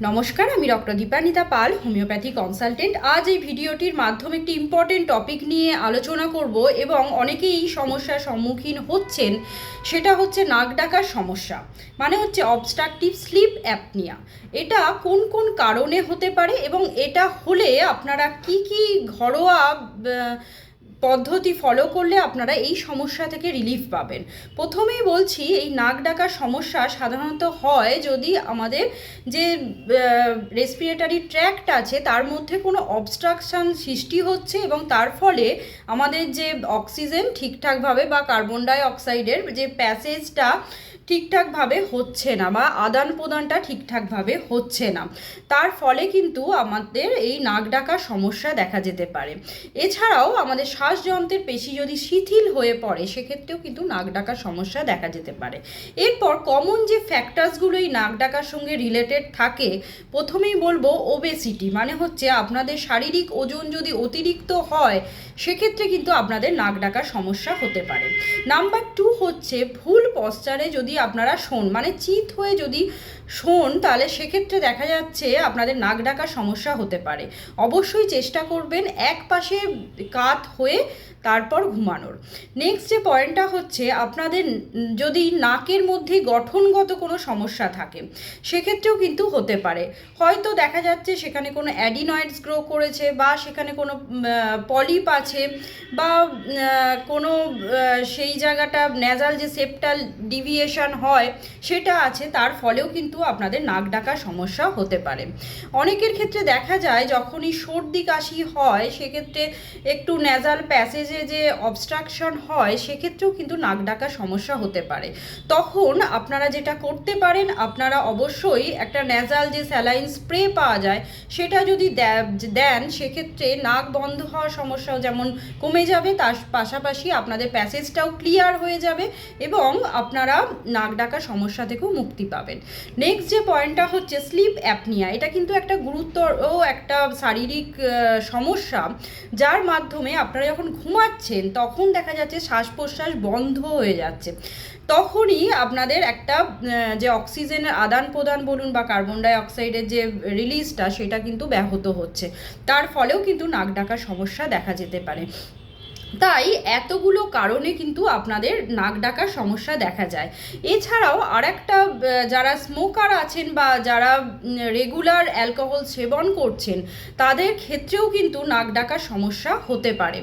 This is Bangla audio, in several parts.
নমস্কার, আমি ডক্টর দীপানিতা পাল, হোমিওপ্যাথি কনসালটেন্ট। আজ এই ভিডিওটির মাধ্যমে একটি ইম্পর্টেন্ট টপিক নিয়ে আলোচনা করব এবং অনেকেই এই সমস্যার সম্মুখীন হচ্ছেন। সেটা হচ্ছে নাক ডাকার সমস্যা, মানে হচ্ছে অবস্ট্রাকটিভ স্লিপ অ্যাপনিয়া। এটা কোন কোন কারণে হতে পারে এবং এটা হলে আপনারা কি কি ঘরোয়া পদ্ধতি ফলো করলে আপনারা এই সমস্যা থেকে রিলিফ পাবেন। প্রথমেই বলছি, এই নাক ডাকার সমস্যা সাধারণত হয় যদি আমাদের যে রেসপিরেটরি ট্র্যাক্ট আছে তার মধ্যে কোনো অবস্ট্রাকশান সৃষ্টি হচ্ছে এবং তার ফলে আমাদের যে অক্সিজেন ঠিকঠাকভাবে বা কার্বন ডাই অক্সাইডের যে প্যাসেজটা ঠিকঠাকভাবে হচ্ছে না বা আদান প্রদানটা ঠিকঠাকভাবে হচ্ছে না, তার ফলে কিন্তু আমাদের এই নাক ডাকার সমস্যা দেখা যেতে পারে। এছাড়াও আমাদের শ্বাসযন্ত্রের পেশি যদি শিথিল হয়ে পড়ে সেক্ষেত্রেও কিন্তু নাক ডাকার সমস্যা দেখা যেতে পারে। এরপর কমন যে ফ্যাক্টরসগুলো এই নাক ডাকার সঙ্গে রিলেটেড থাকে, প্রথমেই বলবো ওবেসিটি, মানে হচ্ছে আপনাদের শারীরিক ওজন যদি অতিরিক্ত হয় সেক্ষেত্রে কিন্তু আপনাদের নাক ডাকার সমস্যা হতে পারে। নাম্বার 2 হচ্ছে ভুল পশ্চারে যদি আপনারা শোন, মানে চিত হয়ে যদি শোন, তাহলে সেক্ষেত্রে দেখা যাচ্ছে আপনাদের নাক ডাকার সমস্যা হতে পারে। অবশ্যই চেষ্টা করবেন এক পাশে কাত হয়ে তারপর ঘুমানোর। নেক্সট যে পয়েন্টটা হচ্ছে, আপনাদের যদি নাকের মধ্যে গঠনগত কোনো সমস্যা থাকে সেক্ষেত্রেও কিন্তু হতে পারে। হয়তো দেখা যাচ্ছে সেখানে কোনো অ্যাডিনয়েডস গ্রো করেছে বা সেখানে কোনো পলিপ আছে বা কোনো সেই জায়গাটা ন্যাজাল যে সেপ্টাল ডিভিয়েশন হয় সেটা আছে, তার ফলেও কিন্তু আপনাদের নাক ডাকার সমস্যা হতে পারে। অনেকের ক্ষেত্রে দেখা যায় যখনই সর্দি কাশি হয় সেক্ষেত্রে একটু ন্যাজাল প্যাসেজে যে অবস্ট্রাকশন হয় সেক্ষেত্রেও কিন্তু নাক ডাকার সমস্যা হতে পারে। তখন আপনারা যেটা করতে পারেন, আপনারা অবশ্যই একটা ন্যাজাল যে স্যালাইন স্প্রে পাওয়া যায় সেটা যদি দেন সেক্ষেত্রে নাক বন্ধ হওয়ার সমস্যাও যেমন কমে যাবে, তার পাশাপাশি আপনাদের প্যাসেজটাও ক্লিয়ার হয়ে যাবে এবং আপনারা নাক ডাকার সমস্যা থেকেও মুক্তি পাবেন। নেক্সট যে পয়েন্টটা হচ্ছে স্লিপ অ্যাপনিয়া। এটা কিন্তু একটা গুরুতর একটা শারীরিক সমস্যা, যার মাধ্যমে আপনারা যখন ঘুমাচ্ছেন তখন দেখা যাচ্ছে শ্বাস প্রশ্বাস বন্ধ হয়ে যাচ্ছে। তখনই আপনাদের একটা যে অক্সিজেনের আদান প্রদান বলুন বা কার্বন ডাই অক্সাইডের যে রিলিজটা সেটা কিন্তু ব্যাহত হচ্ছে, তার ফলেও কিন্তু নাক ডাকার সমস্যা দেখা যেতে পারে। তাই এতগুলো কারণে কিন্তু আপনাদের নাক ডাকার সমস্যা দেখা যায়। এছাড়াও আরেকটা, যারা স্মোকার আছেন বা যারা রেগুলার অ্যালকোহল সেবন করছেন তাদের ক্ষেত্রেও কিন্তু নাক ডাকার সমস্যা হতে পারে।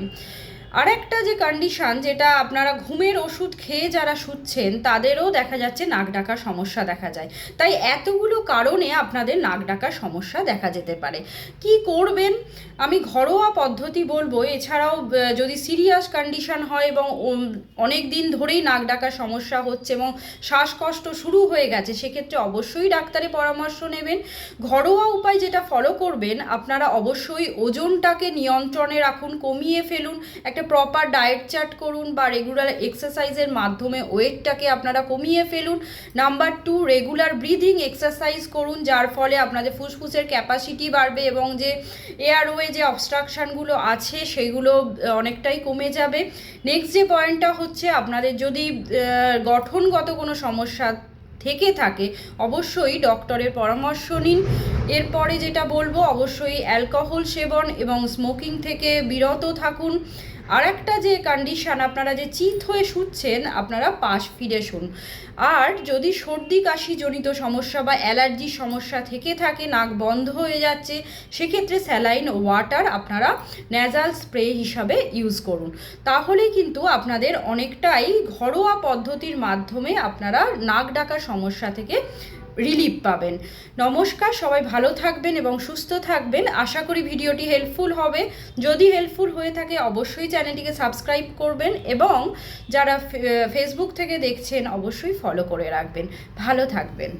আরেকটা যে কন্ডিশন, যেটা আপনারা ঘুমের ওষুধ খেয়ে যারা শুচ্ছেন তাদেরও দেখা যাচ্ছে নাক ডাকার সমস্যা দেখা যায়। তাই এতগুলো কারণে আপনাদের নাক ডাকার সমস্যা দেখা যেতে পারে। কি করবেন? আমি ঘরোয়া পদ্ধতি বলবো। এছাড়াও যদি সিরিয়াস কন্ডিশন হয় এবং অনেক দিন ধরেই নাক ডাকার সমস্যা হচ্ছে এবং শ্বাসকষ্ট শুরু হয়ে গেছে সেক্ষেত্রে অবশ্যই ডাক্তারের পরামর্শ নেবেন। ঘরোয়া উপায় যেটা ফলো করবেন, আপনারা অবশ্যই ওজনটাকে নিয়ন্ত্রণে রাখুন, কমিয়ে ফেলুন, একটা প্রপার ডায়েট চার্ট করুন বা রেগুলার এক্সারসাইজের মাধ্যমে ওয়েটটাকে আপনারা কমিয়ে ফেলুন। নাম্বার 2, রেগুলার ব্রিদিং এক্সারসাইজ করুন, যার ফলে আপনাদের ফুসফুসের ক্যাপাসিটি বাড়বে এবং যে এয়ারওয়ে যে অবস্ট্রাকশানগুলো আছে সেগুলো অনেকটাই কমে যাবে। নেক্সট যে পয়েন্টটা হচ্ছে, আপনাদের যদি গঠনগত কোনো সমস্যা থেকে থাকে অবশ্যই ডক্টরের পরামর্শ নিন। এরপরে যেটা বলবো, অবশ্যই অ্যালকোহল সেবন এবং স্মোকিং থেকে বিরত থাকুন। আর একটা যে কন্ডিশন, আপনারা যে চিত হয়ে শুচ্ছেন আপনারা পাশ ফিরে শুন। আর যদি সর্দি কাশি জনিত সমস্যা বা অ্যালার্জির সমস্যা থেকে থাকে, নাক বন্ধ হয়ে যাচ্ছে, সেক্ষেত্রে স্যালাইন ওয়াটার আপনারা ন্যাজাল স্প্রে হিসাবে ইউজ করুন। তাহলে কিন্তু আপনাদের অনেকটাই ঘরোয়া পদ্ধতির মাধ্যমে আপনারা নাক ডাকার সমস্যা থেকে রিলিফ পাবেন। নমস্কার, সবাই ভালো থাকবেন এবং সুস্থ থাকবেন। আশা করি ভিডিওটি হেল্পফুল হবে। যদি হেল্পফুল হয়ে থাকে অবশ্যই চ্যানেলটিকে সাবস্ক্রাইব করবেন এবং যারা ফেসবুক থেকে দেখছেন অবশ্যই ফলো করে রাখবেন। ভালো থাকবেন।